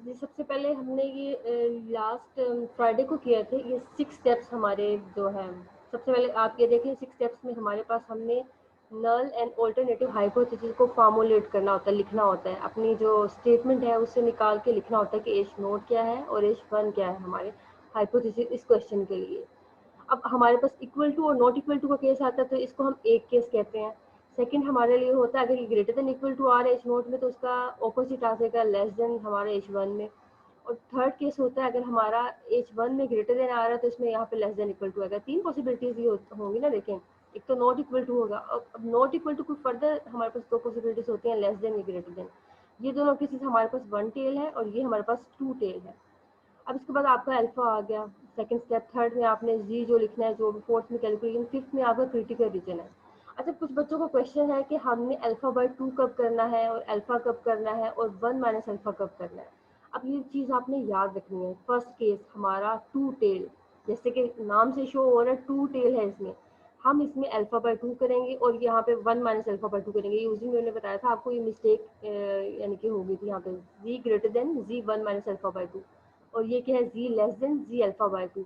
जी, सबसे पहले हमने ये लास्ट फ्राइडे को किया थे। ये 6 स्टेप्स हमारे जो हैं, सबसे पहले आप ये देखें 6 स्टेप्स में हमारे पास हमने नल एंड अल्टरनेटिव हाइपोथेसिस को फॉर्मुलेट करना होता है, लिखना होता है। अपनी जो स्टेटमेंट है उससे निकाल के लिखना होता है कि एज नोट क्या है और एज वन क्या है हमारे हाइपोथेसिस इस क्वेश्चन के लिए। अब हमारे पास इक्वल टू और नॉट इक्वल टू का केस आता है तो इसको हम एक केस कहते हैं। सेकंड हमारे लिए होता है अगर ये ग्रेटर देन इक्वल टू आ रहा है एच नोट में तो उसका ऑपोजिट आ जाएगा लेस देन हमारे एच वन में। और थर्ड केस होता है अगर हमारा एच वन में ग्रेटर देन आ रहा है तो इसमें यहाँ पे लेस देन इक्वल टू आएगा। तीन पॉसिबिलिटीज ये होंगी ना, देखें। एक तो नॉट इक्वल टू होगा, अब नॉट इक्वल टू कोई फर्दर हमारे पास दो पॉसिबिलिटीज होती हैं, लेस देन या ग्रेटर देन। ये दोनों केसेस हमारे पास वन टेल है और ये हमारे पास टू टेल है। अब इसके बाद आपका अल्फा आ गया सेकंड स्टेप। थर्ड में आपने जी जो लिखना है, जो भी फोर्थ में कैलकुलेशन, फिफ्थ में आपका क्रिटिकल रीजन है। अच्छा, कुछ बच्चों को क्वेश्चन है कि हमने अल्फा बाय टू कब करना है और अल्फा कब करना है और वन माइनस अल्फा कब करना है। अब ये चीज़ आपने याद रखनी है। फर्स्ट केस हमारा टू टेल, जैसे कि नाम से शो हो रहा है टू टेल है इसमें, हम इसमें अल्फा बाय टू करेंगे और यहाँ पे one minus alpha by to करेंगे। ये उसी में मैंने बताया था आपको, ये मिस्टेक यानी कि हो गई थी यहाँ पे। G greater than ji one minus alpha by two, और ये क्या है जी less than ji alpha by two.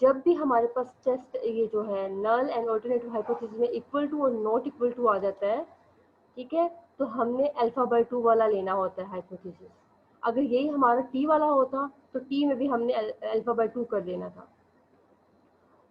जब भी हमारे पास टेस्ट ये जो है नल एंड अल्टरनेटिव हाइपोथेसिस में इक्वल टू और नॉट इक्वल टू आ जाता है, ठीक है, तो हमने अल्फा बाय टू वाला लेना होता है हाइपोथेसिस। अगर यही हमारा टी वाला होता तो टी में भी हमने अल्फा बाय टू कर देना था।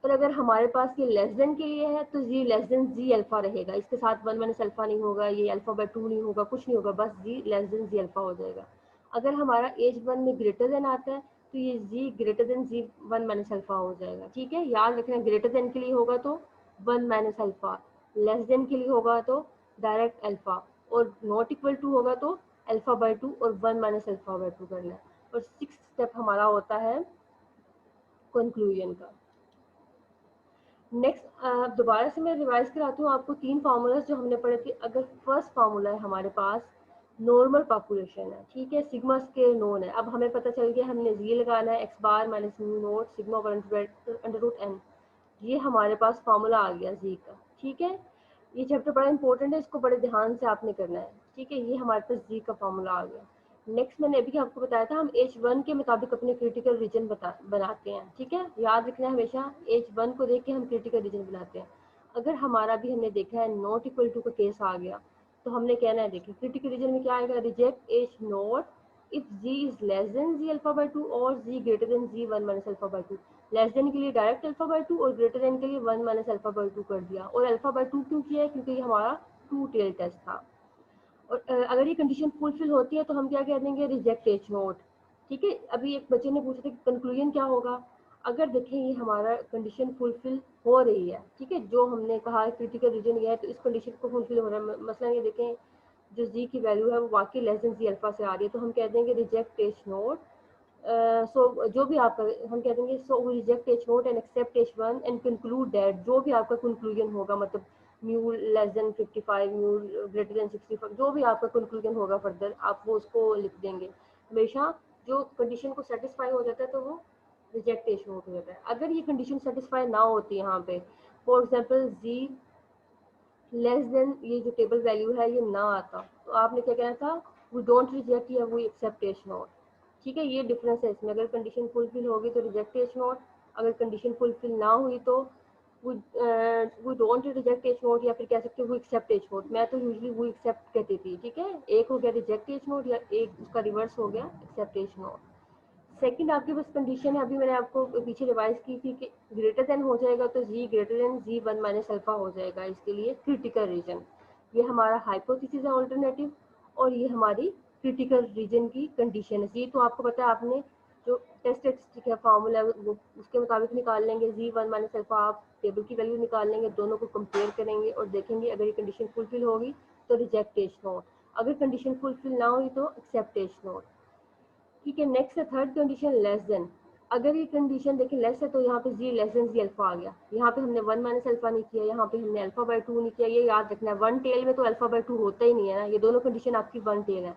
और अगर हमारे पास ये लेस देन के लिए है तो जी लेस देन जी अल्फा रहेगा, इसके साथ वन माइनस अल्फा नहीं होगा, ये अल्फा बाय टू नहीं होगा, कुछ नहीं होगा, बस जी लेस देन जी अल्फा हो जाएगा। अगर हमारा एज वन में ग्रेटर देन आता है तो ये जी ग्रेटर देन जी वन माइनस अल्फा हो जाएगा। ठीक है, याद रखना, ग्रेटर देन के लिए होगा तो one minus alpha, less than के लिए होगा तो डायरेक्ट अल्फा, और नॉट इक्वल टू होगा तो अल्फा बाय टू और one minus alpha by to करना है। और सिक्स स्टेप हमारा होता है कंक्लूजन का। नेक्स्ट दोबारा से मैं रिवाइज कराती हूँ आपको तीन फार्मूलाज जो हमने पढ़े थे। अगर फर्स्ट फार्मूला है हमारे पास नॉर्मल पॉपुलेशन है, ठीक है, सिग्मा स्केयर नोन है। अब हमें पता चल गया हमने जी लगाना है X bar minus mu naught sigma under root N. ये हमारे पास फार्मूला आ गया जी का। ठीक है, ये चैप्टर बड़ा इंपॉर्टेंट है, इसको बड़े ध्यान से आपने करना है। ठीक है, ये हमारे पास जी का फार्मूला आ गया। नेक्स्ट मैंने अभी आपको बताया था हम एच वन के मुताबिक अपने क्रिटिकल रीजन बनाते हैं। ठीक है, याद रखना है हमेशा एच वन को देख के हम क्रिटिकल रीजन बनाते हैं। अगर हमारा भी हमने देखा है नॉट इक्वल टू का केस आ गया तो हमने कहना है, देखिए क्रिटिकल रीजन में क्या आएगा, reject H naught if ji is less than ji alpha by two और Z greater than ji one minus alpha by two. Less than के लिए डायरेक्ट अल्फा बाय टू और ग्रेटर देन के लिए one minus alpha by two कर दिया। और alpha by to क्यों किया है, क्योंकि ये हमारा टू टेल टेस्ट था। और अगर ये कंडीशन फुलफिल होती है तो हम क्या कह देंगे, रिजेक्ट एच नोट। ठीक है, अभी एक बच्चे ने पूछा था कि कंक्लूजन क्या होगा। अगर देखें ये हमारा कंडीशन फुलफिल हो रही है, ठीक है, जो हमने कहा क्रिटिकल रीजन ये है तो इस कंडीशन को फुलफिल हो रहा है। मसलन ये देखें जो जी की वैल्यू है वो वाकई लेस देन जी अल्फा से आ रही है तो हम कह देंगे रिजेक्ट एच नोट। सो जो भी आपका हम कह देंगे, so we reject H naught and accept H one and conclude that, जो भी आपका कंक्लूजन होगा, मतलब mu less than 55 mu greater than 65, जो भी आपका कंक्लूजन होगा फर्दर आप वो उसको लिख देंगे। हमेशा जो कंडीशन को सेटिस्फाई हो जाता है तो वो रिजेक्ट एच नोट हो जाता है। अगर ये कंडीशन सेटिस्फाई ना होती यहाँ पे, for example G less than ये जो टेबल वैल्यू है ये ना आता, तो आपने क्या कहना था, वी डोंट रिजेक्ट या वी एक्सेप्ट एच नॉट। ठीक है, ये डिफरेंस है इसमें। अगर कंडीशन फुलफिल होगी तो रिजेक्ट एच नॉट, अगर कंडीशन फुलफिल ना हुई तो we don't reject H naught, या फिर कह सकते हो वी एक्सेप्ट एच नॉट। मैं तो यूजली वी एक्सेप्ट कहती थी। ठीक है, एक हो गया रिजेक्ट एच नॉट या एक उसका रिवर्स हो गया एक्सेप्ट एच नॉट। सेकंड आपके पास कंडीशन है, अभी मैंने आपको पीछे रिवाइज की थी कि ग्रेटर देन हो जाएगा तो जी ग्रेटर देन जी वन माइनस अल्फा हो जाएगा, इसके लिए क्रिटिकल रीजन। ये हमारा हाइपोथेसिस है अल्टरनेटिव और ये हमारी क्रिटिकल रीजन की कंडीशन है। ये तो आपको पता है, आपने जो टेस्ट स्टेटिस्टिक है फार्मूला वो उसके मुताबिक निकाल लेंगे। जी वन माइनस अल्फा आप टेबल की वैल्यू निकाल लेंगे, दोनों को कंपेयर करेंगे और देखेंगे अगर ये कंडीशन फुलफिल होगी तो रिजेक्ट एच नॉट, अगर कंडीशन फुलफिल ना हुई तो एक्सेप्ट एच नॉट। ठीक है, नेक्स्ट है थर्ड कंडीशन लेस देन। अगर ये कंडीशन देखिए लेस है तो यहाँ पे जी लेस देन जी अल्फा आ गया। यहाँ पे हमने वन माइनस अल्फा नहीं किया, यहाँ पे हमने अल्फा बाय टू नहीं किया। ये याद रखना है, वन टेल में तो अल्फा बाय टू होता ही नहीं है ना, ये दोनों कंडीशन आपकी वन टेल है।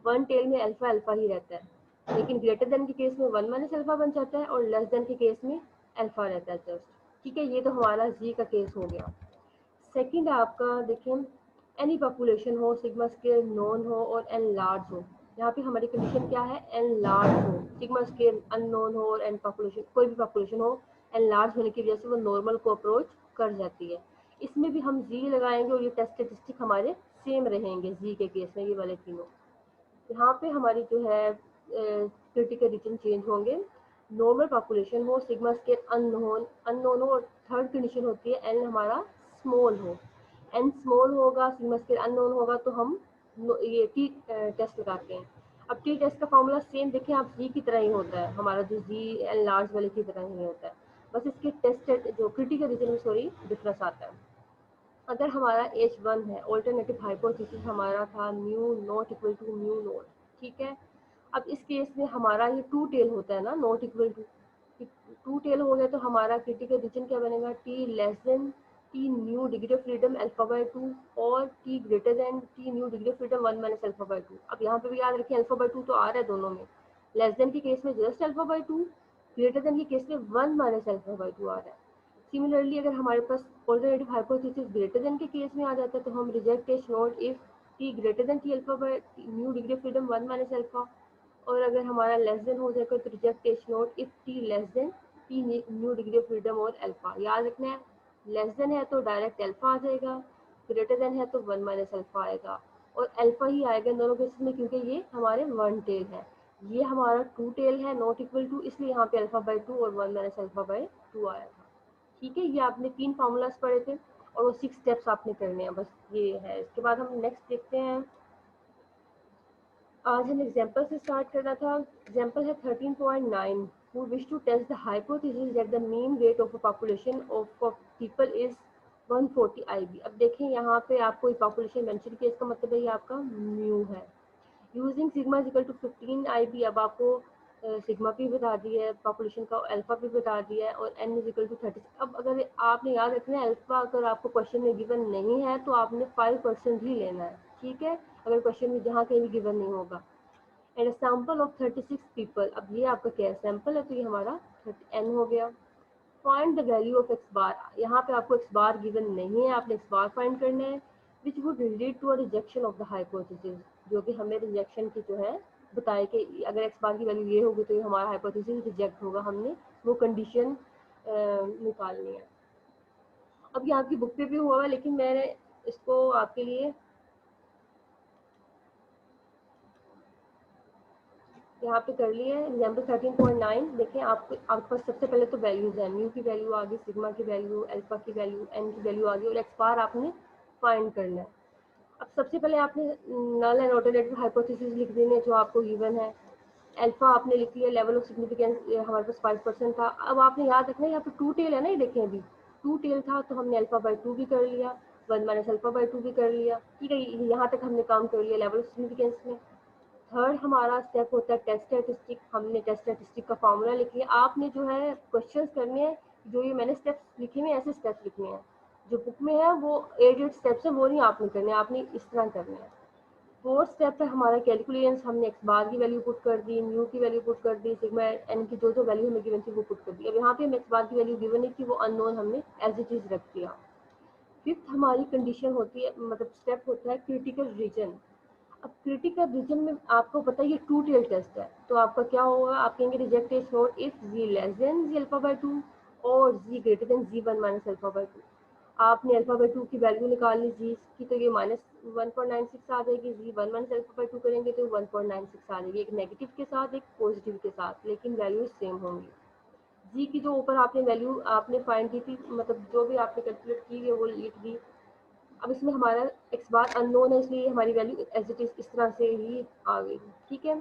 वन टेल में अल्फा अल्फा ही रहता है, लेकिन ग्रेटर देन के केस में वन माइनस अल्फा बन जाता है और लेस देन के केस में अल्फा रहता है जस्ट। ठीक है, ये तो हमारा जी का केस हो गया। सेकंड आपका देखिए, एनी पॉपुलेशन हो, सिग्मा स्केयर नॉन हो और एन लार्ज हो, यहाँ पे हमारी कंडीशन क्या है, एन लार्ज हो, सिग्मा स्केल अननोन हो और एन पॉपुलेशन कोई भी पॉपुलेशन हो, एन लार्ज होने की वजह से वो नॉर्मल को अप्रोच कर जाती है। इसमें भी हम जी लगाएंगे और ये टेस्ट स्टेटिस्टिक हमारे सेम रहेंगे जी के केस में, ये वाले तीनों। यहाँ पे हमारी जो है क्रिटिकल रीजन चेंज होंगे, नॉर्मल पॉपुलेशन हो, सिग्मा स्केल अननोन हो और थर्ड कंडीशन होती है एन हमारा स्मॉल हो। एन स्मॉल होगा, सिग्मा स्केल अननोन होगा तो हम ये टी टेस्ट लगाते हैं। अब टी टेस्ट का फॉर्मूला सेम देखें आप, जी की तरह ही होता है हमारा, जो जी एन लार्ज वाले की तरह ही होता है, बस इसके टेस्ट जो क्रिटिकल रीजन में सॉरी डिफरेंस आता है। अगर हमारा H1 है, ऑल्टरनेटिव हाइपोथेसिस हमारा था mu not equal to mu naught, ठीक है। अब इस केस में हमारा ये टू टेल होता है ना, not equal to two tail हो गया तो हमारा क्रिटिकल रीजन क्या बनेगा, T less than T nu degree of freedom alpha by 2 और T greater than T nu degree of freedom 1 minus alpha by 2। अब यहाँ पे भी याद रखिए अल्फा बाय 2 तो आ रहा है दोनों में, लेस देन के केस में just alpha by 2, greater than के केस में 1 माइनस अल्फा बाय 2 आ रहा है। सिमिलरली अगर हमारे पास ऑल्टरनेटिव हाइपोथेसिस ग्रेटर देन के केस में आ जाता है तो हम reject H naught if T greater than T alpha by new degree of freedom 1 minus alpha, और अगर हमारा लेस देन हो जाएगा तो reject H naught if T less than T nu degree of freedom और अल्फा। याद रखना है, लेस देन है तो डायरेक्ट अल्फा आ जाएगा, ग्रेटर देन है तो 1 माइनस अल्फा आएगा, और अल्फा ही आएगा इन दोनों केसेस में क्योंकि ये हमारे वन टेल है, ये हमारा टू टेल है नॉट इक्वल टू, इसलिए यहाँ पे अल्फा बाय 2 और 1 माइनस अल्फा बाय 2 आया था। ठीक है, ये आपने 3 फार्मूलाज पढ़े थे और वो 6 स्टेप्स आपने करने हैं, बस ये है। इसके बाद हम नेक्स्ट देखते हैं, आज हम एग्जांपल से स्टार्ट करना था। एग्जांपल है 13.9, who wish to test the hypothesis that the mean weight of a population of people is 140 IB। अब देखें यहाँ पे आपको एक पॉपुलेशन मेंशन किया, इसका मतलब है ये आपका म्यू है। Using sigma equal to 15 IB, अब आपको सिग्मा भी बता दी है, पॉपुलेशन का अल्फा भी बता दिया है, और एन इज इक्वल टू 30। अब अगर आपने याद रखना है अल्फा अगर आपको क्वेश्चन में गिवन नहीं है तो आपने 5% ही लेना है, ठीक है, अगर क्वेश्चन में जहाँ कहीं भी गिवन नहीं होगा। एंड सैंपल ऑफ 36 पीपल, अब ये आपका क्या है, सैंपल है तो ये हमारा n हो गया। Find the value of X bar, यहाँ पे आपको एक्स बार गिवन नहीं है, आपने एक्स बार फाइंड करना है, which would lead to a rejection of the hypothesis, जो कि हमें रिजेक्शन की जो है बताए कि अगर एक्स बार की वैल्यू ये होगी तो ये हमारा हाइपोथेसिस रिजेक्ट होगा, हमने वो कंडीशन निकालनी है। अब ये आपकी बुक पे भी हुआ है लेकिन मैंने इसको आपके लिए यहाँ पे कर लिए। एग्जाम्पल 13.9 देखें, आपके पास सबसे पहले तो वैल्यूज है, म्यू की वैल्यू आ गई, सिग्मा की वैल्यू, अल्फा की वैल्यू, एन की वैल्यू आ गई, और एक्स बार आपने फाइंड करना है। अब सबसे पहले आपने नल एंड ऑल्टरनेटिव हाइपोथेसिस लिख देने जो आपको गिवन है। अल्फा आपने लिख लिया, लेवल ऑफ सिग्निफिकेंस हमारे पास 5% था। अब आपने याद रखना है यहाँ पे टू टेल है ना, ये देखें अभी टू टेल था तो हमने अल्फा बाय 2 भी कर लिया, 1 माइनस अल्फा बाय 2 भी कर लिया, ठीक है, यहाँ तक हमने काम कर लिया लेवल ऑफ सिग्निफिकेंस में। थर्ड हमारा स्टेप होता है टेस्ट स्टैटिस्टिक, हमने टेस्ट स्टैटिस्टिक का फॉर्मूला लिख लिया। आपने जो है क्वेश्चंस करने हैं, जो ये मैंने स्टेप्स लिखे हैं ऐसे स्टेप्स लिखने हैं, जो बुक में है वो 8 स्टेप्स है, वो नहीं आपने करने, आपने इस तरह करने हैं। फोर्थ स्टेप है हमारा कैलकुलेशंस, हमने एक्स बार की वैल्यू पुट कर दी, म्यू की वैल्यू पुट कर दी, सिग्मा एन की जो जो वैल्यू हमें गिवन थी वो पुट कर दी। अब यहाँ पे हम एक्स बार की वैल्यू गिवन नहीं थी, वो अननोन हमने एज इट इज रख दिया। फिफ्थ हमारी कंडीशन होती है, मतलब स्टेप होता है क्रिटिकल रीजन। अब क्रिटिकल रीजन में आपको पता है ये टू टेल टेस्ट है, तो आपका क्या होगा, आप कहेंगे reject is not if Z less than ji alpha by 2 और Z greater than Z 1 minus alpha by 2। आपने अल्फा बाय 2 की वैल्यू निकाल ली जी की, तो ये -1.96 आ जाएगी, जी 1 माइनस अल्फा बाय 2 करेंगे तो 1.96 आ जाएगी, एक नेगेटिव के साथ एक पॉजिटिव के साथ, लेकिन वैल्यू सेम होंगी। जी की जो ऊपर आपने वैल्यू आपने फाइंड की थी, मतलब जो भी आपने कैलकुलेट की है वो लिख दी। अब इसमें हमारा एक्स बार अननोन है इसलिए हमारी वैल्यू एज इट इज इस तरह से ही आ गई, ठीक है।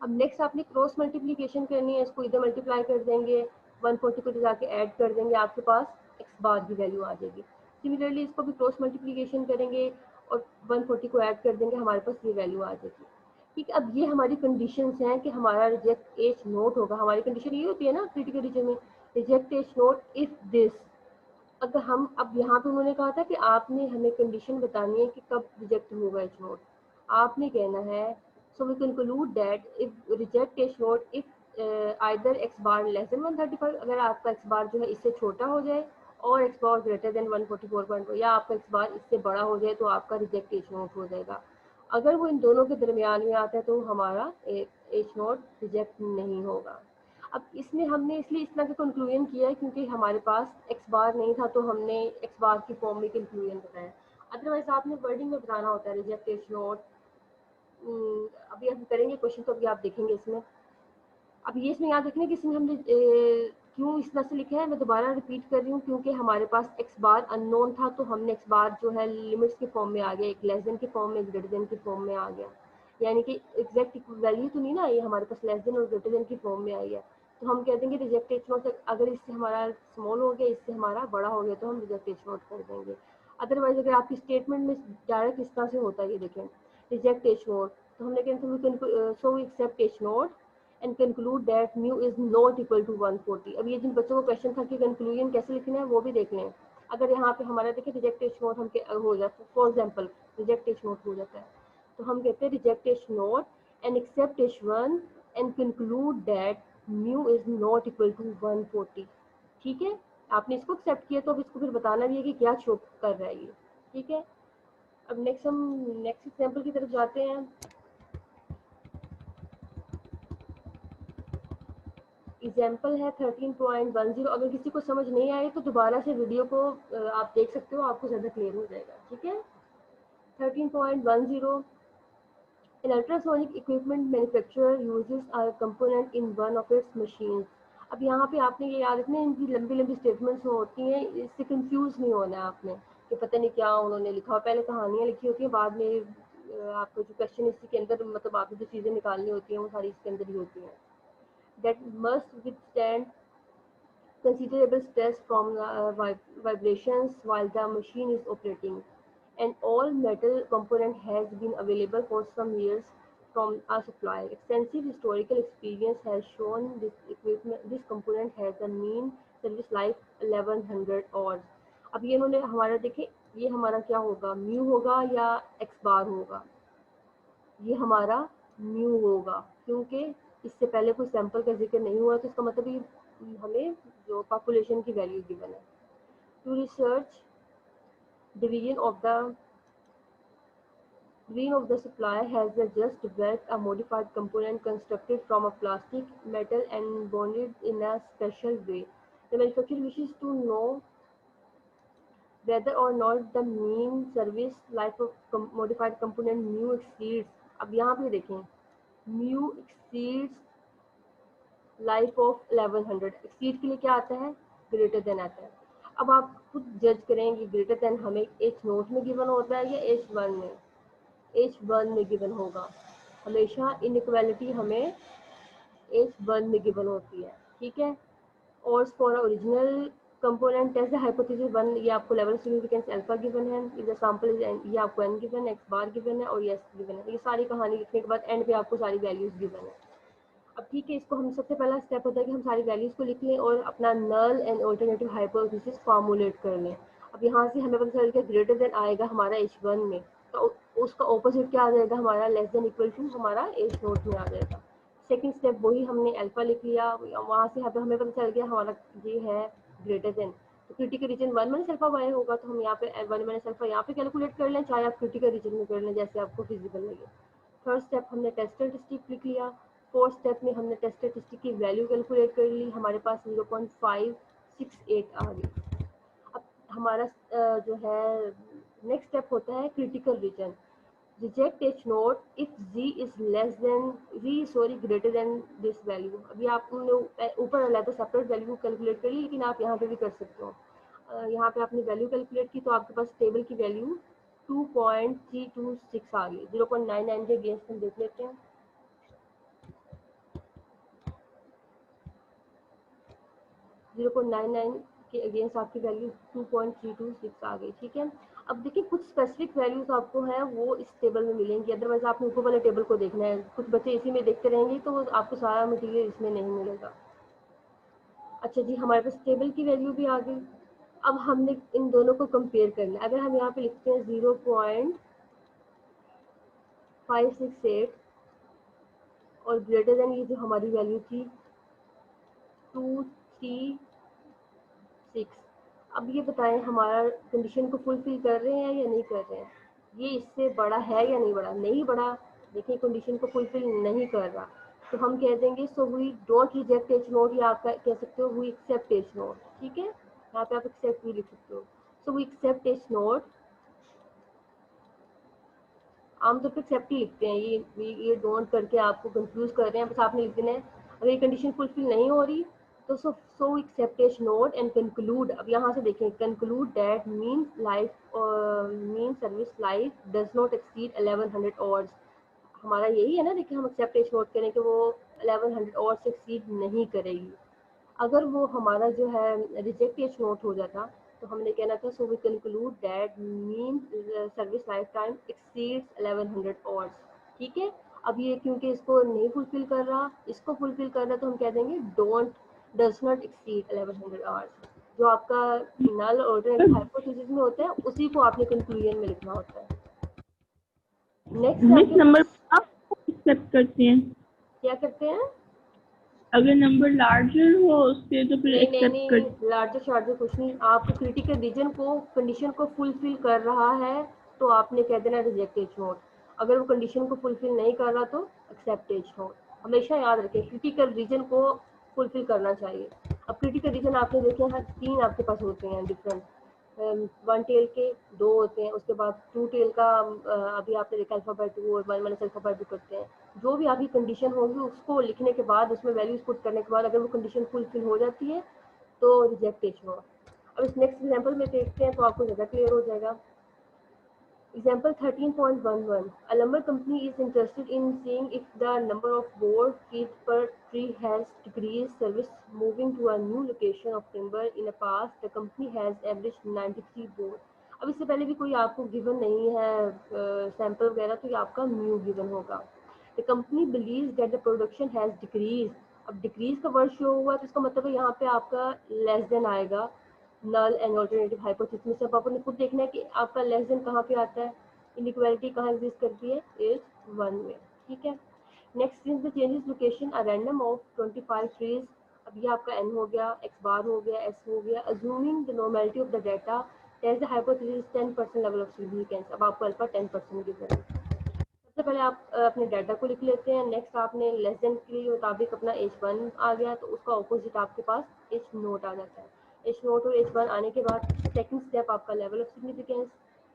अब नेक्स्ट आपने क्रॉस मल्टीप्लिकेशन करनी है, इसको इधर मल्टीप्लाई कर देंगे, 140 को जाके ऐड कर देंगे, आपके पास एक्स बार की वैल्यू आ जाएगी। सिमिलरली इसको भी क्रॉस मल्टीप्लिकेशन करेंगे और 140 को ऐड कर देंगे, हमारे पास ये वैल्यू आ जाएगी, ठीक है। अब ये हमारी कंडीशंस हैं कि हमारा रिजेक्ट एच नोट होगा, हमारी कंडीशन ये होती है ना क्रिटिकल रीजन में, reject H naught if this. अगर हम अब यहाँ पे उन्होंने कहा था कि आपने हमें कंडीशन बतानी है कि कब रिजेक्ट होगा एच नोट, आपने कहना है so we conclude that if reject H naught if either X bar less than 135, अगर आपका एक्स बार जो है इससे छोटा हो जाए, और एक्स बार ग्रेटर देन 144.4, या आपका एक्स बार इससे बड़ा हो जाए तो आपका रिजेक्ट एच नोट हो जाएगा। अगर वो इन दोनों के दरमियान में आता है तो हमारा एच नॉट रिजेक्ट नहीं होगा। अब इसमें हमने इसलिए इस तरह का कंक्लूजन किया है क्योंकि हमारे पास एक्स बार नहीं था तो हमने एक्स बार की फॉर्म में कंक्लूजन बताया। अदरवाइज आपने वर्डिंग में बताना होता है रिजेक्ट एच नॉट। अभी हम करेंगे क्वेश्चन तो अभी आप देखेंगे इसमें। अब ये इसमें याद रखना कि इसमें हमने क्यों इस तरह से लिखा है, मैं दोबारा रिपीट कर रही हूँ, क्योंकि हमारे पास एक्स बार अननोन था तो हमने एक्स बार जो है लिमिट्स के फॉर्म में आ गया, एक लेस देन के फॉर्म में, एक ग्रेटर देन के फॉर्म में आ गया। यानी कि एग्जैक्ट वैल्यू तो नहीं ना, ये हमारे पास लेस देन और ग्रेटर देन की फॉर्म में आई है। तो हम कह देंगे रिजेक्ट एच नोट, अगर इससे हमारा स्मॉल हो गया, इससे हमारा बड़ा हो गया तो हम रिजेक्ट एच नोट कर देंगे। अदरवाइज अगर आपकी स्टेटमेंट में डायरेक्ट इस तरह से होता है, ये देखें रिजेक्ट एच नोट, तो हमने कहते so we accept H naught and conclude that mu is not equal to 140। अब ये जिन बच्चों को क्वेश्चन था कि कंक्लूजन कैसे लिखना है वो भी देख लें। अगर यहाँ पे हमारा देखिए रिजेक्ट एच नोट हम हो जाता है, for example reject H naught हो जाता है, तो हम कहते हैं reject H naught and accept H one and conclude that mu is not equal to 140। ठीक है, आपने इसको एक्सेप्ट किया तो अब इसको फिर बताना भी है कि क्या शो कर रहा है ये। ठीक है, अब नेक्स्ट हम नेक्स्ट एग्जाम्पल की तरफ जाते हैं। एग्जाम्पल है 13.10। अगर किसी को समझ नहीं आए तो दोबारा से वीडियो को आप देख सकते हो, आपको ज़्यादा क्लियर हो जाएगा। ठीक है, 13.10, an ultrasonic equipment manufacturer uses a component in one of its machines। अब यहाँ पे आपने ये याद रखना है, इनकी लंबी लंबी स्टेटमेंट्स होती हैं, इससे कंफ्यूज नहीं होना है आपने कि पता नहीं क्या उन्होंने लिखा हो। पहले कहानियाँ लिखी होती हैं, बाद में आपको जो क्वेश्चन इसी के अंदर, मतलब आपको जो चीज़ें निकालनी होती हैं वो सारी इसके अंदर ही होती हैं। that must withstand considerable stress from vibrations while the machine is operating. And all metal component has been available for some years from a supplier. Extensive historical experience has shown this component has a mean service life 1100 hours। अब ये इन्होंने हमारा देखे, ये हमारा क्या होगा, mu होगा या एक्स बार होगा? ये हमारा म्यू होगा, क्योंकि इससे पहले कोई सैंपल का जिक्र नहीं हुआ, तो इसका मतलब ये हमें जो पॉपुलेशन की वैल्यू गिवन है। To research division of the green of the supplier has just developed a modified component constructed from a plastic metal and bonded in a special way. The manufacturer wishes to know whether or not the mean service life of modified component mu exceeds। अब यहाँ पे देखें, mu exceeds life of 1100। Exceed के लिए क्या आता है, greater then आता है। अब आप खुद जज करेंगे ग्रेटर देन हमें एच नोट में गिवन होता है या एच वन में। एच वन में गिवन होगा, हमेशा इनइक्वालिटी हमें एच वन में गिवन होती है। ठीक है, और for original component test hypothesis one, ये आपको लेवल सिग्निफिकेंस अल्फा गिवन है, इज सैंपल ये आपको एन गिवन है, एक्स बार गिवन है और ये एस गिवन है। ये सारी कहानी लिखने के बाद एंड पे आपको सारी वैल्यूज गिवन है। अब ठीक है, इसको हम सबसे पहला स्टेप होता है कि हम सारी वैल्यूज को लिख लें और अपना null and alternative hypothesis formulate कर लें। अब यहाँ से हमें पता चल गया ग्रेटर देन आएगा हमारा एच वन में, तो उसका ऑपोजिट क्या आ जाएगा, हमारा लेस देन इक्वल टू हमारा एच नोट में आ जाएगा। सेकंड स्टेप वही हमने अल्फा लिख लिया, वहाँ से हमें पता चल गया हमारा ये है ग्रेटर देन, तो critical region 1 minus alpha y होगा, तो हम यहाँ पे 1 माइनस अल्फा यहाँ पे कैलकुलेट कर लें, चाहे आप क्रिटिकल रीजन में कर लें, जैसे आपको फिजिबल लगे। थर्ड स्टेप हमने टेस्ट स्टैटिस्टिक लिख लिया। फोर्थ स्टेप में हमने टेस्ट स्टैटिस्टिक की वैल्यू कैलकुलेट कर ली, हमारे पास 0.568 आ गई। अब हमारा जो है नेक्स्ट स्टेप होता है critical region. Reject H naught if ji is less than greater than this value. अभी आपने ऊपर अलग सेपरेट वैल्यू कैलकुलेट कर ली, लेकिन आप यहाँ पे भी कर सकते हो। यहाँ पे आपने वैल्यू कैलकुलेट की तो आपके पास टेबल की वैल्यू 2.326 आ गई। 0.99 के अगेंस्ट हम देख लेते हैं। 0.99 के अगेंस्ट आपकी वैल्यू 2.326 आ गई। ठीक है, अब देखिए कुछ स्पेसिफिक वैल्यूज आपको है वो इस टेबल में मिलेंगी, अदरवाइज आपने ऊपर वाले टेबल को देखना है। कुछ बच्चे इसी में देखते रहेंगे तो आपको सारा मटेरियल इसमें नहीं मिलेगा। अच्छा जी, हमारे पास टेबल की वैल्यू भी आ गई। अब हमने इन दोनों को कंपेयर करना है। अगर हम यहाँ पे लिखते हैं 0.568 और ग्रेटर देन ये जो हमारी वैल्यू थी 236, अब ये बताएं हमारा कंडीशन को फुलफिल कर रहे हैं या नहीं कर रहे हैं। ये इससे बड़ा है या नहीं बड़ा, नहीं बड़ा, देखिए कंडीशन को फुलफिल नहीं कर रहा, तो हम कह देंगे so we don't reject H naught, या आप कह सकते हो वी एक्सेप्ट एच नोट। ठीक है, यहाँ पे आप एक्सेप्ट भी लिख सकते हो। So we accept H naught, आमतौर पर एक्सेप्ट ही लिखते हैं, ये डोंट करके आपको कंफ्यूज कर रहे हैं, बस आपने लिख देना है। अगर ये कंडीशन फुलफिल नहीं हो रही तो so accept H naught and conclude. अब यहाँ से देखें, conclude that mean service life does not exceed 1100 hours. हमारा यही है ना, देखिए हम एक्सेप्ट एच नोट करें कि वो 1100 आवर्स से एक्सीड नहीं करेगी। अगर वो हमारा जो है रिजेक्ट एच नोट हो जाता तो हमने कहना था so we conclude that mean service life time exceeds 1100 hours. ठीक है, अब ये क्योंकि इसको नहीं फुलफिल कर रहा, इसको फुलफिल कर रहा, तो हम कह देंगे don't does not exceed 1100 hours. जो आपका नल ऑल्टरनेटिव हाइपोथेसिस में होता है उसी को आपने कंक्लूजन में लिखना होता है। नेक्स्ट मिस आपके नंबर पास आप एक्सेप्ट करते हैं? क्या करते हैं? अगर नंबर लार्जर हो उसके तो फिर नहीं नहीं एक्सेप्ट नहीं कर। नहीं, लार्जर शार्जर कुछ नहीं, आपको क्रिटिकल रीजन को कंडीशन को फुलफिल कर रहा है तो आपने कह देना रिजेक्ट एच नोट। अगर वो कंडीशन को फुलफिल नहीं कर रहा तो एक्सेप्ट एच नोट। हमेशा याद रखें क्रिटिकल रीजन को फुलफिल करना चाहिए। अब क्रिटिकल रीजन आपने देखे हैं, तीन आपके पास होते हैं डिफरेंट, वन टेल के दो होते हैं, उसके बाद टू टेल का अभी आपने देखा अल्फाबेट टू और वन माइनस अल्फाबेट टू करते हैं। जो भी आपकी कंडीशन होगी उसको लिखने के बाद उसमें वैल्यूज पुट करने के बाद अगर वो कंडीशन फुलफिल हो जाती है तो रिजेक्ट एच नोट। अब इस नेक्स्ट एग्जांपल में देखते हैं तो आपको ज़्यादा क्लियर हो जाएगा। Example 13.11. A lumber company is interested in seeing if the number of board feet per tree has decreased. Service moving to a new location of timber in the past, the company has averaged 93 board. अब इससे पहले भी कोई आपको given नहीं है sample वगैरह, तो ये आपका न्यू गिवन होगा। The company believes that the production has decrease. अब डिक्रीज का वर्ड शो हुआ तो इसका मतलब है यहाँ पे आपका लेस देन आएगा नल एंड अल्टरनेटिव हाइपोथेसिस में। सब आपने खुद देखना है कि आपका लेस देन कहाँ पे आता है, इनइक्वालिटी कहाँ एग्जिस्ट करती है, इज वन में। ठीक है, next is the changes location a random of 25 trees. अब ये आपका एन हो गया, एक्स बार हो गया, एस हो गया। Assuming the normality of the data, test the hypothesis 10% level of significance. अब आपको अल्फा 10% गिवन है। सबसे पहले आप अपने डाटा को लिख लेते हैं। नेक्स्ट आपने लेस देन के मुताबिक अपना H1 आ गया तो उसका ऑपोजिट आपके पास H नोट आ जाता है। H नोट और H1 आने के बाद सेकंड स्टेप आपका लेवल ऑफ सिग्निफिकेंस,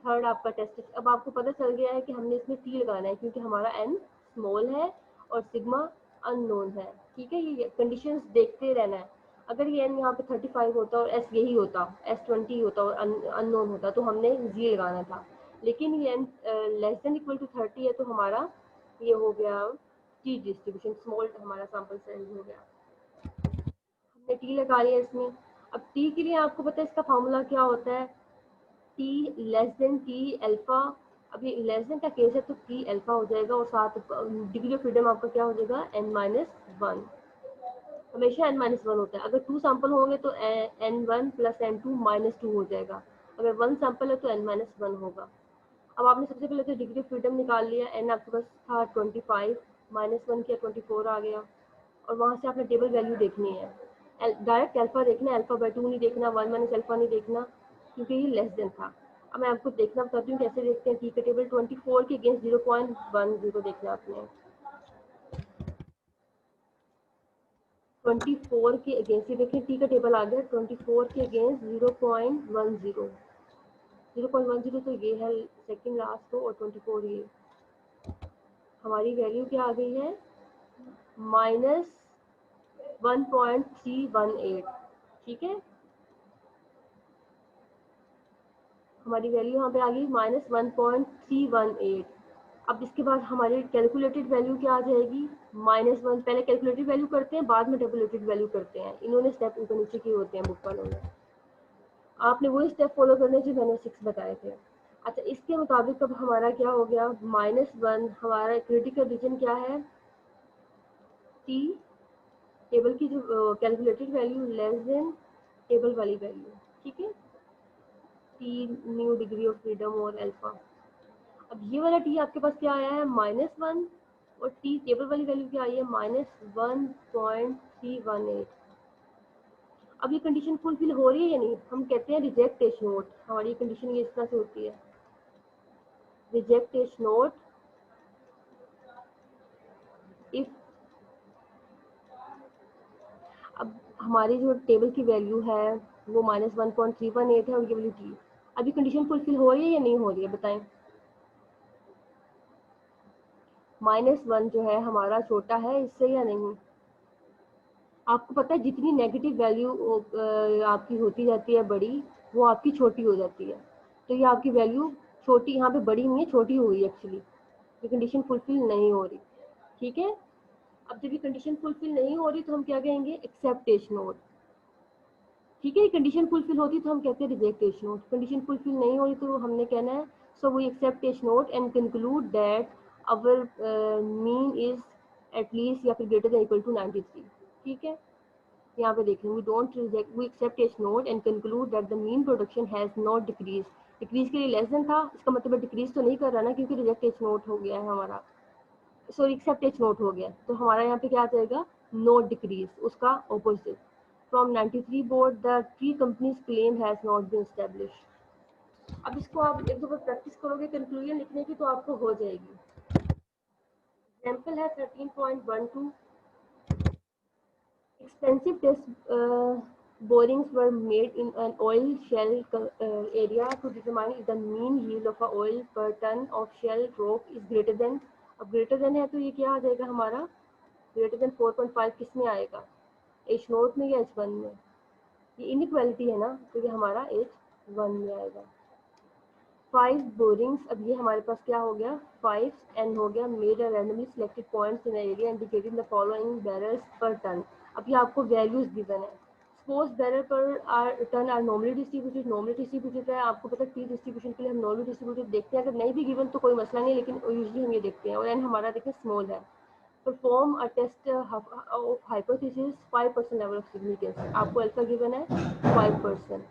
थर्ड आपका टेस्ट। अब आपको पता चल गया है कि हमने इसमें T लगाना है क्योंकि हमारा N स्मॉल है और सिग्मा अननोन है। ठीक है, ये कंडीशंस देखते रहना है। अगर ये N यहाँ पे 35 होता और S यही होता, S20 होता और अननोन होता तो हमने Z लगाना था, लेकिन ये लेस देन इक्वल टू 30 है तो हमारा ये हो गया टी डिस्ट्रीब्यूशन, स्मॉल हमारा सैंपल साइज हो गया। हमने टी लगा लिया इसमें। अब टी के लिए आपको पता है इसका फॉर्मूला क्या होता है, T less than T alpha. अब ये लेस देन का केस है तो टी अल्फा हो जाएगा और साथ डिग्री ऑफ फ्रीडम आपका क्या हो जाएगा n-1। हमेशा n-1 होता है। अगर टू सैंपल होंगे तो n1 प्लस n2 -2 हो जाएगा। अगर वन सैंपल है तो n-1 होगा। अब आपने सबसे पहले तो डिग्री ऑफ फ्रीडम निकाल लिया, एन आपके पास था 25, -1 किया 24 आ गया। और वहाँ से आपने टेबल वैल्यू देखनी है, डायरेक्ट अल्फा देखना है, अल्फा बाय 2 नहीं देखना, 1 माइनस अल्फा नहीं देखना क्योंकि ये लेस देन था। अब मैं आपको देखना बताती हूँ कैसे देखते हैं। टी का टेबल 24 के अगेंस्ट 0.10 देखना आपने, 24 के अगेंस्ट, ये देखिए टी का टेबल आ गया 24 के अगेंस्ट 0.10। 0.10 तो ये है सेकंड लास्ट को, और 24 ये हमारी वैल्यू क्या आ गई है -1.318। ठीक है, हमारी वैल्यू यहाँ पे आ गई -1.318। अब इसके बाद हमारी कैलकुलेटेड वैल्यू क्या आ जाएगी -1। पहले कैलकुलेटेड वैल्यू करते हैं बाद में टेबुलेटेड वैल्यू करते हैं, इन्होंने स्टेप ऊपर नीचे किए होते हैं बुक वालों ने। आपने वही स्टेप फॉलो करने जो मैंने 6 बताए थे। अच्छा, इसके मुताबिक अब हमारा क्या हो गया -1, हमारा क्रिटिकल रीजन क्या है टी, टेबल की जो calculated value less than table वाली वैल्यू। ठीक है, T nu degree of freedom और अल्फा। अब ये वाला टी आपके पास क्या आया है -1 और टी टेबल वाली वैल्यू क्या आई है -1.318। अब ये कंडीशन फुलफिल हो रही है या नहीं, हम कहते हैं रिजेक्ट एच नोट। हमारी कंडीशन ये इस तरह से होती है, रिजेक्ट एच नोट इफ, अब हमारी जो टेबल की वैल्यू है वो -1.318 है और ये वैल्यू t, अभी कंडीशन फुलफिल हो रही है या नहीं हो रही है बताएं। -1 जो है हमारा छोटा है इससे या नहीं। आपको पता है जितनी नेगेटिव वैल्यू आपकी होती जाती है बड़ी, वो आपकी छोटी हो जाती है। तो ये आपकी वैल्यू छोटी, यहाँ पे बड़ी नहीं है, छोटी हो गई एक्चुअली, ये कंडीशन फुलफिल नहीं हो रही। ठीक है, अब जब ये कंडीशन फुलफिल नहीं हो रही तो हम क्या कहेंगे, एक्सेप्ट एच नोट। ठीक है, कंडीशन फुलफिल होती तो हम कहते हैं reject H naught, condition fulfil नहीं हो रही तो हमने कहना है so we accept H naught and conclude that our mean is at least या फिर ग्रेटर देन इक्वल टू 93। ठीक है, यहाँ पे देखें, we don't reject, we accept H naught and conclude that the mean production has not decrease. Decrease के लिए less than था, इसका मतलब डिक्रीज तो नहीं कर रहा ना, क्योंकि रिजेक्ट एच नोट हो गया है हमारा, सॉरी एक्सेप्ट एच नोट हो गया, तो हमारा यहाँ पे क्या आ जाएगा, नोट डिक्रीज, उसका opposite. From 93 board the three companies claim has not been established. अब इसको आप एक दो बार प्रैक्टिस करोगे कंक्लूजन लिखने की तो आपको हो जाएगी। एग्जाम्पल है 13.12, expensive test borings were made in an oil shell area to determine if the mean yield of a oil per ton of shell rock is greater than, अब greater than है तो ये क्या आ जाएगा हमारा, greater than 4.5 किस में आएगा, एच नोट में या H1 में, ये इनइक्वालिटी है ना, तो ये हमारा H1 में आएगा। 5 बोरिंग्स, अब ये हमारे पास क्या हो गया, 5n हो गया, made a randomly selected points in area indicating the following barrels per ton. अब ये आपको वैल्यूज गिवन है, suppose barrel per are ton are normally distributed है, आपको पता है टी डिस्ट्रीब्यूशन के लिए हम नॉर्मली डिस्ट्रीब्यूटेड देखते हैं, अगर नहीं भी गिवन तो कोई मसला नहीं, लेकिन यूजली हम ये देखते हैं, और एन हमारा देखें स्मॉल है। Perform a test of hypothesis 5% level of significance, आपको अल्फा गिवन है 5%।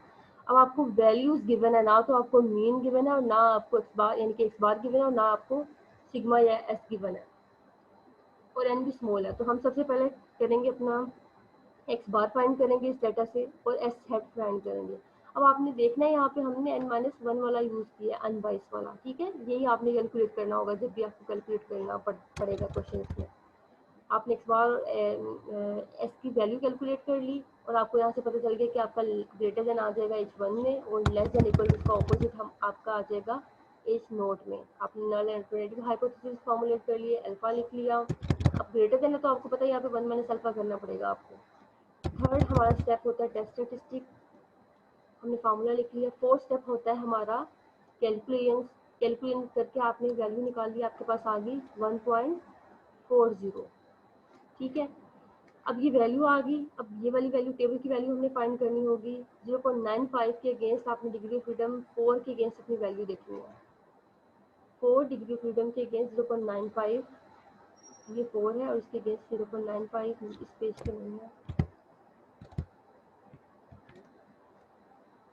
अब आपको वैल्यूज गिवन है, ना तो आपको मीन गिवन है और ना आपको एक्स बार यानी कि एक्स बार गिवन है और ना आपको सिग्मा या एस गिवन है, और एन भी स्मॉल है। तो हम सबसे पहले करेंगे अपना एक्स बार फाइंड करेंगे इस डाटा से और एस हेड फाइंड करेंगे। अब आपने देखना है यहाँ पे हमने n-1 वाला यूज किया है, अनबाइस वाला। ठीक है, यही आपने कैलकुलेट करना होगा जब भी आपको कैलकुलेट करना पड़ेगा क्वेश्चन में। आपने एक्स बार एस की वैल्यू कैलकुलेट कर ली और आपको यहाँ से पता चल गया कि आपका ग्रेटर देन आ जाएगा H1 में और लेस देन इक्वल उसका ऑपोजिट हम आपका आ जाएगा H नोट में। आपने नल अल्टरनेटिव हाइपोथेसिस फॉर्मुलेट कर लिए, अल्फा लिख लिया। अब ग्रेटर देन है तो आपको पता है यहाँ पे 1 माइनस अल्फा करना पड़ेगा आपको। थर्ड हमारा स्टेप होता है टेस्ट स्टैटिस्टिक, हमने फार्मूला लिख लिया। फोर्थ स्टेप होता है हमारा कैलकुलेशन करके आपने वैल्यू निकाल ली, आपके पास आ गई 1.40। ठीक है, अब ये वैल्यू आ गई, अब ये वाली वैल्यू टेबल की वैल्यू हमने फाइंड करनी होगी। 0.95 के अगेंस्ट आपने डिग्री ऑफ फ्रीडम 4 के अगेंस्ट अपनी वैल्यू देखनी है। 4 डिग्री ऑफ फ्रीडम के अगेंस्ट 0.95, ये 4 है और इसके अगेंस्ट 0.95 इस पेज पे नहीं है,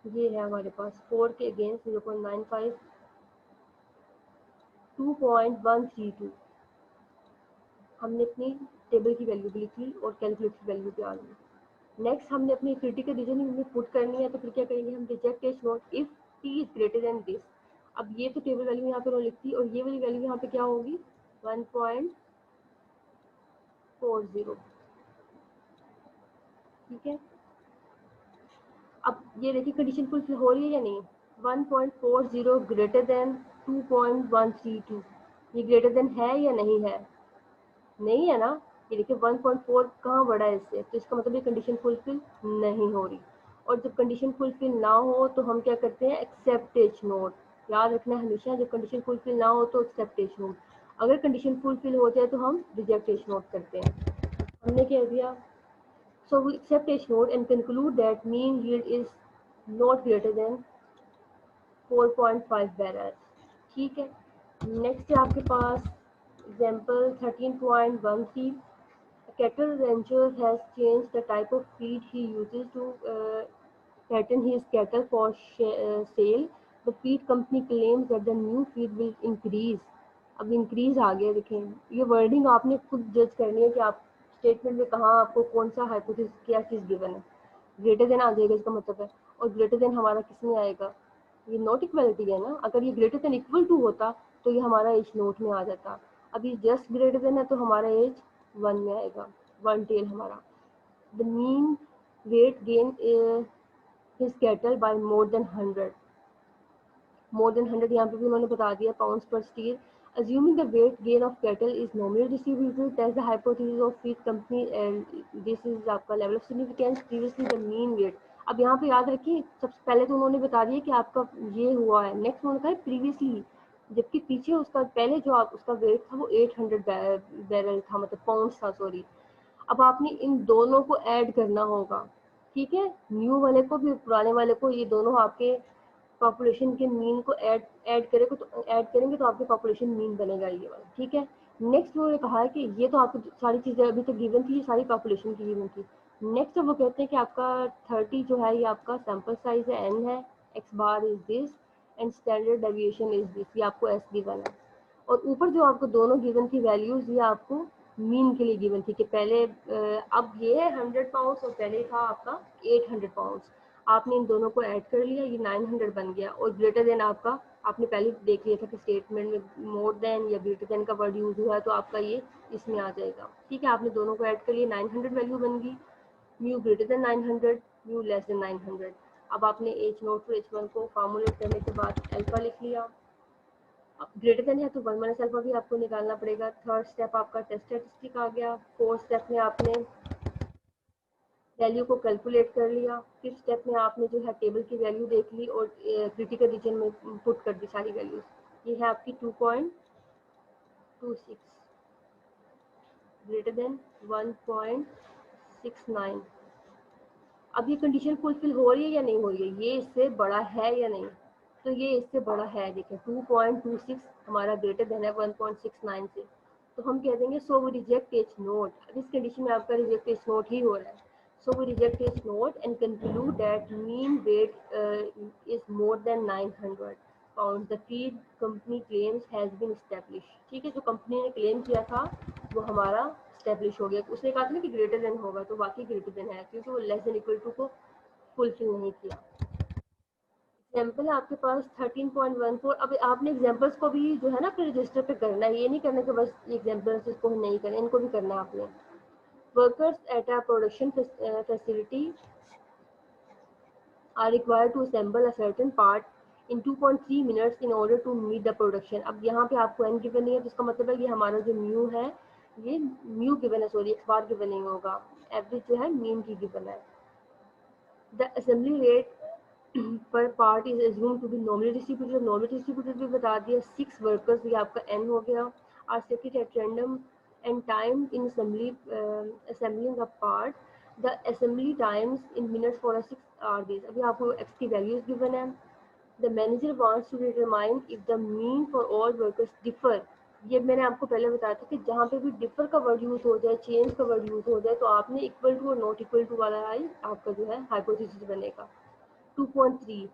ये है हमारे पास 4 के अगेंस्ट 0.95 2.132 हमने अपनी टेबल की वैल्यू भी लिखी और कैलकुलेटेड वैल्यू भी आ गई। नेक्स्ट हमने अपनी क्रिटिकल रीजनिंग में पुट करनी है, तो फिर क्या करेंगे हम, reject H naught if T is greater than this. अब ये तो टेबल वैल्यू यहाँ पे उन्होंने लिखी और ये वाली वैल्यू यहाँ पे क्या होगी 1.40। ठीक है, अब ये देखिए कंडीशन फुलफिल हो रही है या नहीं, 1.40 ग्रेटर देन 2.132, ये ग्रेटर देन है या नहीं है, नहीं है ना। ये देखिए 1.4 कहाँ बड़ा है इससे, तो इसका मतलब ये कंडीशन फुलफिल नहीं हो रही। और जब कंडीशन फुलफिल ना हो तो हम क्या करते हैं, एक्सेप्ट एच नोट। याद रखना है हमेशा, जब कंडीशन फुलफिल ना हो तो एक्सेप्ट एच नोट, अगर कंडीशन फुलफिल हो जाए तो हम रिजेक्ट एच नोट करते हैं। हमने कह दिया so we accept H naught and conclude that mean yield is not greater than 4.5 barrel. ठीक है, नेक्स्ट है आपके पास example 13.13, cattle rancher has changed the type of feed he uses to fatten his cattle for sale. The feed company claims that the new feed will increase. अब increase आ गया, देखें ये wording आपने खुद जज करनी है कि आप स्टेटमेंट में कहाँ आपको कौन सा हाइपोथेसिस क्या चीज़ गिवन है। ग्रेटर देन आ जाएगा इसका मतलब है, और ग्रेटर देन हमारा किस में आएगा, ये नॉट इक्वलिटी है ना। अगर ये ग्रेटर देन इक्वल टू होता तो ये हमारा एज नोट में आ जाता। अभी जस्ट ग्रेटर देन है तो हमारा एज 1 में आएगा, 1 टेल हमारा। The mean weight gain his cattle by more than 100, more than 100 यहाँ पे भी उन्होंने बता दिया pounds per steel. Assuming the weight gain of cattle is normally distributed, that's the hypothesis of feed company, and this is आपका level of significance, previously the mean weight। अब यहाँ पे याद रखिए, सबसे पहले तो उन्होंने बता दिया कि आपका ये हुआ है, नेक्स्ट उन्होंने कहा प्रीवियसली, जबकि पीछे उसका पहले जो आप उसका वेट था वो 800 बैरल था, मतलब पाउंड्स था, सॉरी। अब आपने इन दोनों को ऐड करना होगा, ठीक है, न्यू वाले को भी पुराने वाले को, ये दोनों आपके पॉपुलेशन के मीन को ऐड करेंगे तो आपके पॉपुलेशन मीन बनेगा ये वाला, ठीक है। नेक्स्ट उन्होंने कहा है कि ये तो आपको सारी चीजें अभी तक गिवन थी, ये सारी पॉपुलेशन की गिवन थी। नेक्स्ट वो कहते हैं कि आपका 30 जो है ये आपका सैंपल साइज है, एन है, X bar is this and standard deviation is this, ये आपको एस गिवन है। और ऊपर जो आपको दोनों गिवन थी वैल्यूज, ये आपको मीन के लिए गिवन थी कि पहले अब ये है 100 पाउंड्स और पहले था आपका 800 पाउंड्स। आपने इन दोनों को ऐड कर लिया, ये 900 बन गया। और ग्रेटर देन आपका, आपने पहले देख लिया था कि स्टेटमेंट में मोर देन या ग्रेटर देन का वर्ड यूज हुआ है तो आपका ये इसमें आ जाएगा, ठीक है। आपने दोनों को ऐड कर लिया, 900 वैल्यू बन गई, mu greater than 900, mu less than 900। अब आपने H naught to H one को फॉर्मुलेट करने के बाद अल्फा लिख लिया, ग्रेटर देन है तो 1 माइनस अल्फा भी आपको निकालना पड़ेगा। थर्ड स्टेप आपका टेस्ट स्टैटिस्टिक आ गया। फोर्थ स्टेप में आपने वैल्यू को कैलकुलेट कर लिया। फिफ्थ स्टेप में आपने जो है टेबल की वैल्यू देख ली और क्रिटिकल रीजन में पुट कर दी सारी वैल्यूज। ये है आपकी 2.26 ग्रेटर देन 1.69। अब ये कंडीशन फुलफिल हो रही है या नहीं हो रही है, ये इससे बड़ा है या नहीं, तो ये इससे बड़ा है। देखें 2.26 हमारा ग्रेटर देन है 1.69 से, तो हम कह देंगे so we reject H naught. अब इस कंडीशन में आपका रिजेक्ट एच नोट ही हो रहा है, so we reject its note and conclude that mean weight is more than 900 pounds. The feed company claims has been established। ठीक है, जो कंपनी ने क्लेम किया था वो हमारा स्टेब्लिश हो गया। उसने कहा था ना कि ग्रेटर देन होगा, तो वाकई ग्रेटर देन है क्योंकि वो लेस देन इक्वल टू को फुलफिल नहीं किया। एग्जाम्पल है आपके पास 13.14। अब आपने एग्जाम्पल्स को भी जो है ना अपने रजिस्टर पे करना है, ये नहीं करना कि बस एग्जाम्पल्स इसको नहीं करें, इनको भी करना है आपने। Workers at a production facility are required to assemble a certain part in 2.3 minutes in order to meet the production। अब यहाँ पे आपको n गिवन नहीं है, तो इसका मतलब है ये हमारा जो म्यू है ये म्यू गिवन है, सॉरी एक्स बार गिवन नहीं होगा, एवरेज जो है मीन की गिवन है। द असेंबली रेट पर part is assumed to be normally distributed। normally distributed भी बता दिया। 6 वर्कर्स, ये आपका n हो गया, are selected at random and time in assembling a part। the assembly times in minutes for a 6 hour days। अभी आपको x की वैल्यूज गिवन है। the manager wants to determine if the mean for all workers differ। ये मैंने आपको पहले बताया था कि जहाँ पे भी डिफर का वर्ड यूज हो जाए, चेंज का वर्ड यूज हो जाए, तो आपने इक्वल टू और नॉट इक्वल टू वाला ही आपका जो है हाइपोथेसिस बनेगा। 2.3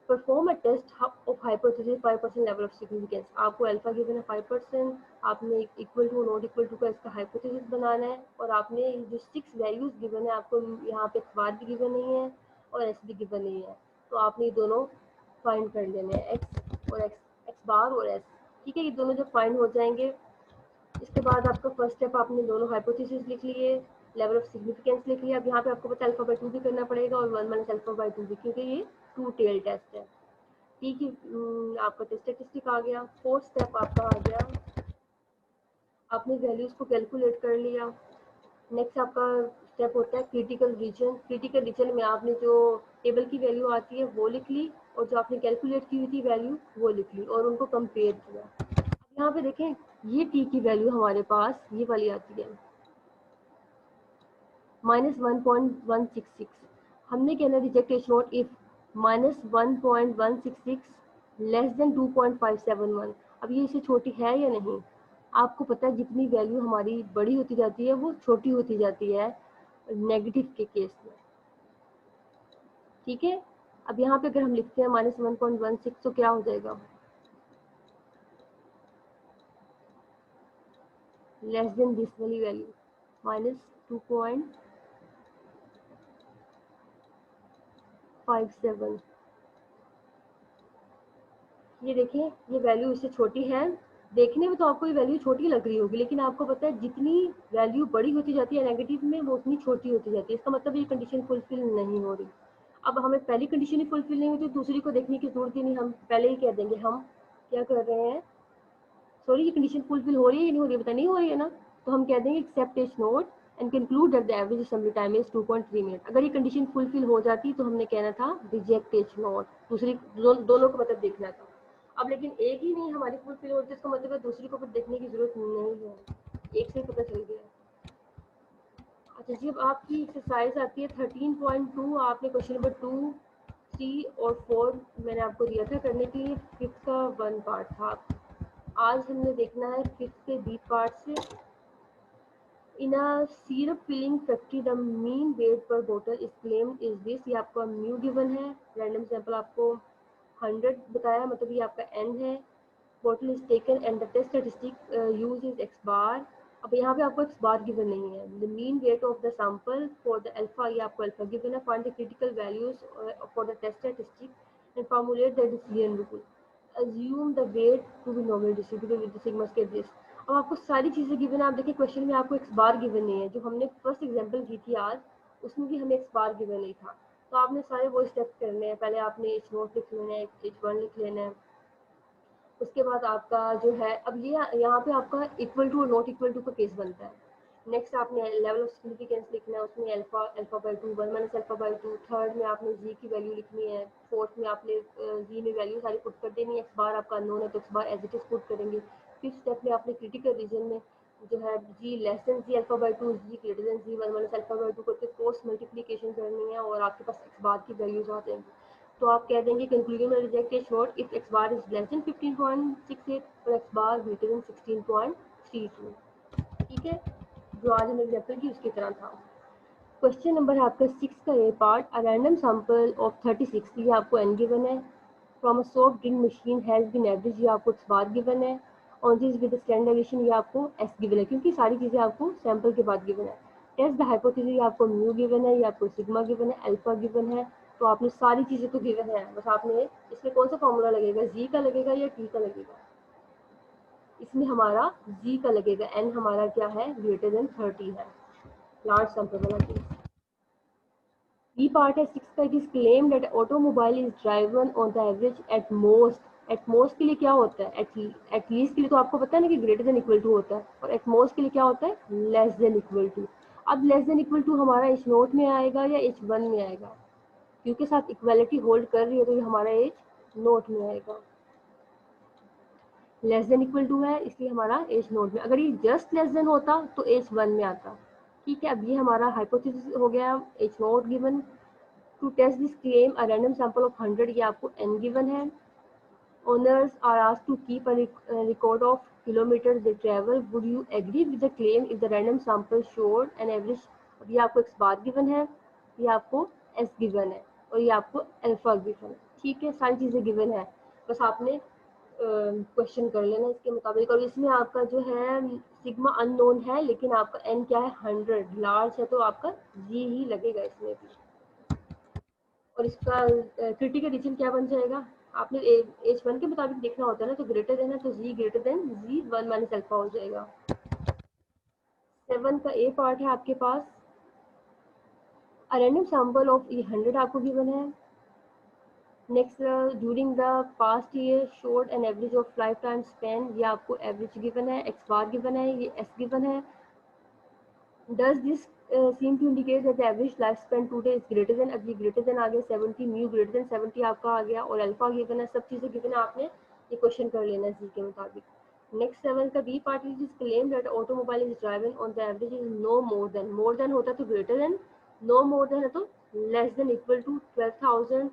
perform a test of hypothesis 5% level of significance. आपको अल्फा गिवन है 5%, आपने equal to not equal to का इसका हाइपोथेसिस बनाना है, और आपने जो 6 वैल्यूज गिवन है, आपको यहाँ पे बार भी गिवन नहीं है और एस भी गिवन नहीं है, तो आपने ये दोनों फाइंड कर लेने हैं, एक्स और एक्स बार और एस। ठीक है, ये दोनों जब फाइंड हो जाएंगे, इसके बाद आपका फर्स्ट स्टेप आपने दोनों हाइपोथेसिस लिख लिए, लेवल ऑफ सिग्निफिकेंस लिख लिया। अब यहाँ पे आपको पता है अल्फा बाई 2 भी करना पड़ेगा और 1 माइनस अल्फा बाई 2 भी, क्योंकि ये 2 टेल टेस्ट है। ठीक है, आपका टेस्ट स्टैटिस्टिक आ गया। फोर्थ स्टेप आपका आ गया, आपने वैल्यूज को कैलकुलेट कर लिया। नेक्स्ट आपका स्टेप होता है क्रिटिकल रीजन। क्रिटिकल रीजन में आपने जो टेबल की वैल्यू आती है वो लिख ली, और जो आपने कैलकुलेट की हुई थी वैल्यू वो लिख ली, और उनको कंपेयर किया। यहाँ पे देखें, ये टी की वैल्यू हमारे पास ये वाली आती है -1.166। हमने कहना reject H naught if -1.166 less than 2.571। अब ये इससे छोटी है या नहीं, आपको पता है जितनी वैल्यू हमारी बड़ी होती जाती है वो छोटी होती जाती है नेगेटिव के केस में। ठीक है, अब यहाँ पे अगर हम लिखते हैं -1.16 तो क्या हो जाएगा, लेस देन दिस वाली वैल्यू -2.57। ये देखिए ये वैल्यू इससे छोटी है, देखने में तो आपको ये वैल्यू छोटी लग रही होगी, लेकिन आपको पता है जितनी वैल्यू बड़ी होती जाती है नेगेटिव में वो उतनी छोटी होती जाती है, इसका मतलब ये कंडीशन फुलफिल नहीं हो रही। अब हमें पहली कंडीशन ही फुलफिल नहीं होती, दूसरी को देखने की जरूरत ही नहीं, हम पहले ही कह देंगे हम क्या कर रहे हैं, सॉरी ये कंडीशन फुलफिल हो रही है या नहीं हो रही है, पता नहीं हो रही है ना, तो हम कह देंगे accept H naught and conclude that the average assembly time is 2.3 minute. अगर ये कंडीशन फुलफिल हो जाती तो हमने कहना था रिजेक्ट एच नोट, दूसरी दोनों को मतलब देखना था। अब लेकिन एक ही नहीं हमारी फुलफिल होती, इसका मतलब है दूसरी को फिर देखने की जरूरत नहीं है, एक से पता चल गया। अच्छा जी, अब आपकी एक्सरसाइज आती है 13.2, आपने क्वेश्चन नंबर 2, 3 और 4 मैंने आपको दिया था करने के लिए, फिफ्थ का 1 पार्ट था। आज हमने देखना है फिफ्थ के बी पार्ट से। In a syrup filling factory the mean weight per बोतल इज क्लेम्ड इज दिस, ये आपका म्यू गिवन है, रैंडम सैंपल आपको 100 बताया, मतलब ये आपका एन है। Bottle is taken and the test statistic use is X bar. अब यहाँ पे आपको एक्स बार गिवन नहीं है। The mean weight of the sample for the alpha, ये आपको अल्फा गिवन है। Find the critical values for the test statistic and formulate the decision rule. assume the weight to be normally distributed with the sigma scale this। अब आपको सारी चीज़ें given है, आप देखिए क्वेश्चन में आपको एक्स बार गिवन नहीं है, जो हमने फर्स्ट एग्जांपल की थी आज उसमें भी हमें एक्स बार गिवन नहीं था। तो आपने सारे वो स्टेप्स करने हैं, पहले आपने एच नोट लिख लेना है, एच वन लिख लेना है, उसके बाद आपका जो है अब ये यहाँ पे आपका इक्वल टू और नॉट इक्वल टू का केस बनता है। नेक्स्ट आपने लेवल ऑफ सिग्निफिकेंस लिखना है, उसमें alpha alpha by to, one minus alpha by to. Third में आपने जी की वैल्यू लिखनी है। फोर्थ में आपने जी में वैल्यू सारी पुट कर देनी है, एक्स बार आपका अननोन है तो X bar as it is put करेंगे। फिफ्थ स्टेप में आपने क्रिटिकल रीजन में जो है जी less than ji alpha by two, Z greater than ji one minus alpha by two करके क्रॉस मल्टीप्लीकेशन करनी है और आपके पास एक्स बार की वैल्यूज आ जाएंगी। तो आप कह देंगे कंक्लूजन में reject is not if x bar is less then 15.68 और एक्स बार ग्रेटर देन 16.32। ठीक है, जो आज हमने एग्जाम्पल की उसकी तरह था। क्वेश्चन नंबर है आपका 6 का A part, a random sample of 36, ये आपको एन गिवन है। From a soft drink machine has been average, ये आपको एक्स बार गिवन है। On this with standard deviation, ये आपको एस गिवन है, क्योंकि सारी चीज़ें आपको सैंपल के बाद गिवन है। टेस्ट द हाइपोथेसिस, ये आपको म्यू गिवन है, ये आपको सिग्मा गिवन है, अल्फा गिवन है। तो आपने सारी चीज़ें तो गिवन है, बस आपने इसमें कौन सा फॉर्मूला लगेगा, जी का लगेगा या टी का लगेगा। इसमें हमारा जी का लगेगा, एन हमारा क्या है ग्रेटर देन 30 है, लार्ज सैंपल वाला केस। बी पार्ट है 6 का, it is claim that automobile is driven on the average at most. At most के लिए क्या होता है, एट लीस्ट के लिए तो आपको पता है ना कि ग्रेटर देन इक्वल टू होता है, और एट मोस्ट के लिए क्या होता है लेस देन इक्वल टू। अब लेस देन इक्वल टू हमारा एच नोट में आएगा या एच वन में आएगा, क्योंकि साथ इक्वालिटी होल्ड कर रही है तो ये हमारा एच नोट में आएगा। लेस देन इक्वल टू है इसलिए हमारा एच नोट में, अगर ये जस्ट लेस देन होता तो एच वन में आता। ठीक है, अब ये हमारा हाइपोथेसिस हो गया, H naught given. To test this claim a random sample of 100, ये आपको एन गिवन है। Owners are asked to keep a record of kilometre they travel, would you agree with the claim if the random sample showed an average. ये आपको X bar given है, ये आपको S given है और ये आपको अल्फा गिवन है। ठीक है, सारी चीज़ें गिवन है, बस आपने क्वेश्चन कर लेना इसके मुताबिक। और इसमें आपका जो है सिग्मा अननोन है, लेकिन आपका एन क्या है 100 लार्ज है, तो आपका जी ही लगेगा इसमें भी। और इसका क्रिटिकल रीजन क्या बन जाएगा, आपने एच वन के मुताबिक देखना होता है ना, तो ग्रेटर देन है तो जी ग्रेटर देन जी वन माइनस अल्फा हो जाएगा। 7 का ए पार्ट है आपके पास, अ रैंडम सैंपल ऑफ 100 आपको गिवन है। Next, during the past year showed an average of life time span, ये आपको एवरेज गिवन है, एक्स बार गिवन है, ये एस गिवन है। Does this seem to indicate that average life span today is greater than, अब ये greater than आ गया 70, mu greater then 70 आपका आ गया, और अल्फा गिवन है, सब चीज़ें गिवन है, आपने ये क्वेश्चन कर लेना है जी के मुताबिक। नेक्स्ट 7 का B part is claim that automobile is driving on the average is no more than होता तो greater than, no more than है तो लेस देन इक्वल टू 12,000